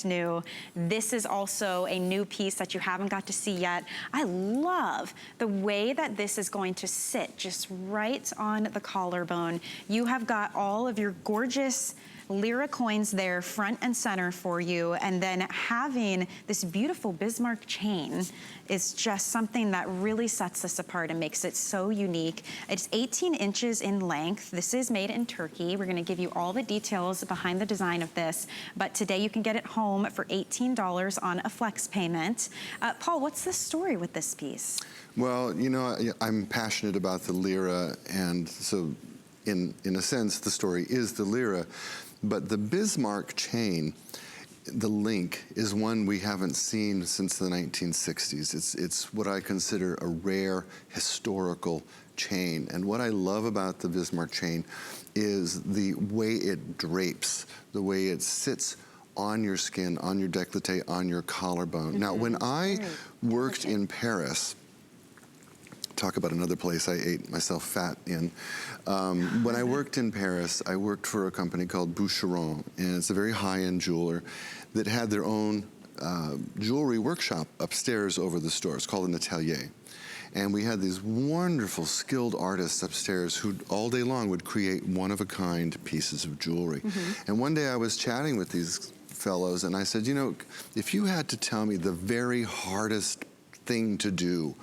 new. This is also a new piece that you haven't got to see yet. I love the way that this is going to sit just right on the collarbone. You have got all of your gorgeous lira coins there front and center for you, and then having this beautiful Bismarck chain is just something that really sets this apart and makes it so unique. It's 18 inches in length. This is made in Turkey. We're gonna give you all the details behind the design of this, but today you can get it home for $18 on a flex payment. Paul, what's the story with this piece? Well, you know, I'm passionate about the lira, and so in a sense, the story is the lira. But the Bismarck chain, the link, is one we haven't seen since the 1960s. It's what I consider a rare historical chain. And what I love about the Bismarck chain is the way it drapes, the way it sits on your skin, on your décolleté, on your collarbone. Mm-hmm. Now, when I worked in Paris, talk about another place I ate myself fat in. When I worked in Paris, I worked for a company called Boucheron, and it's a very high-end jeweler that had their own jewelry workshop upstairs over the store. It's called an atelier. And we had these wonderful, skilled artists upstairs who all day long would create one-of-a-kind pieces of jewelry. Mm-hmm. And one day I was chatting with these fellows, and I said, you know, if you had to tell me the very hardest thing to do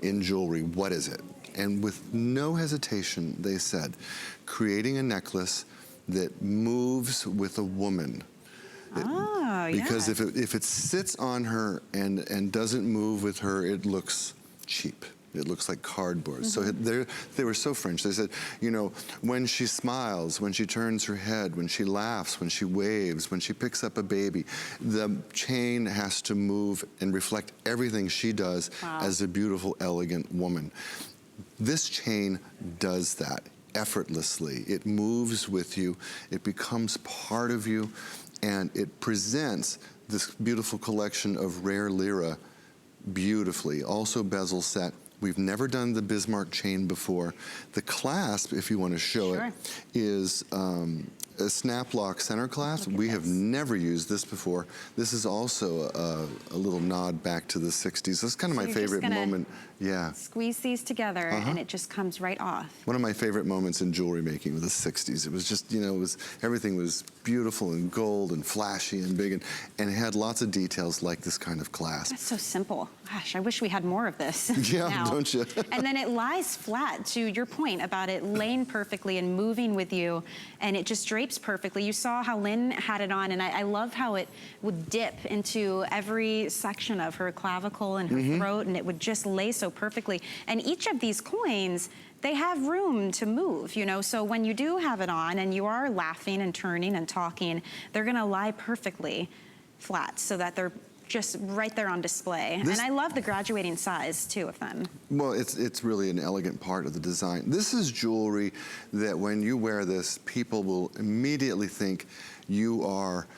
in jewelry, what is it? And with no hesitation, they said, creating a necklace that moves with a woman. Oh, because yes. if it sits on her and doesn't move with her, it looks cheap. It looks like cardboard. Mm-hmm. So they were so French. They said, you know, when she smiles, when she turns her head, when she laughs, when she waves, when she picks up a baby, the chain has to move and reflect everything she does as a beautiful, elegant woman. This chain does that effortlessly. It moves with you. It becomes part of you, and it presents this beautiful collection of rare lira beautifully. Also bezel set. We've never done the Bismarck chain before. The clasp, if you want to show it, is a Snaplock center clasp. We have never used this before. This is also a little nod back to the 60s. That's kind of my favorite moment. Yeah. Squeeze these together and it just comes right off. One of my favorite moments in jewelry making was the 60s. It was just, you know, everything was beautiful and gold and flashy and big, and it had lots of details like this kind of clasp. That's so simple. Gosh, I wish we had more of this. Yeah, now. Don't you? And then it lies flat, to your point about it laying perfectly and moving with you, and it just drapes perfectly. You saw how Lynn had it on, and I love how it would dip into every section of her clavicle and her throat, and it would just lay so perfectly. And each of these coins, they have room to move, you know, so when you do have it on and you are laughing and turning and talking, they're gonna lie perfectly flat so that they're just right there on display. And I love the graduating size too of them. Well, it's really an elegant part of the design. This is jewelry that when you wear this, people will immediately think you are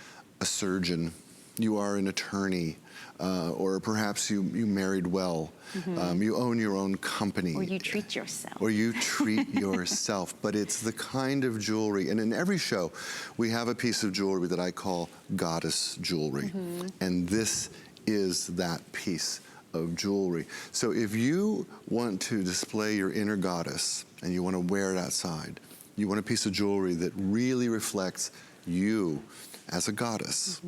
a surgeon, you are an attorney, or perhaps you married well. You own your own company. Or you treat yourself. Or you treat yourself. But it's the kind of jewelry, and in every show, we have a piece of jewelry that I call goddess jewelry. And this is that piece of jewelry. So if you want to display your inner goddess and you want to wear it outside, you want a piece of jewelry that really reflects you as a goddess.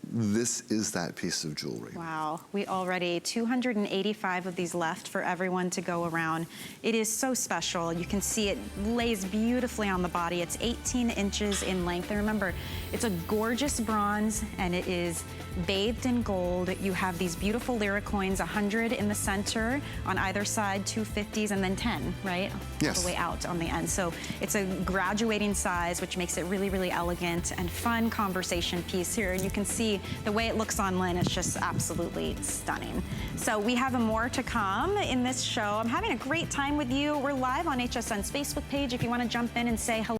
This is that piece of jewelry. Wow, we already 285 of these left for everyone to go around. It is so special. You can see it lays beautifully on the body. It's 18 inches in length. And remember, it's a gorgeous bronze and it is bathed in gold. You have these beautiful lira coins, 100 in the center, on either side, 250s, and then 10, right? Yes. All the way out on the end. So it's a graduating size, which makes it really, really elegant and fun conversation piece here. And you can see the way it looks on Lynn is just absolutely stunning. So we have more to come in this show. I'm having a great time with you. We're live on HSN's Facebook page if you want to jump in and say hello.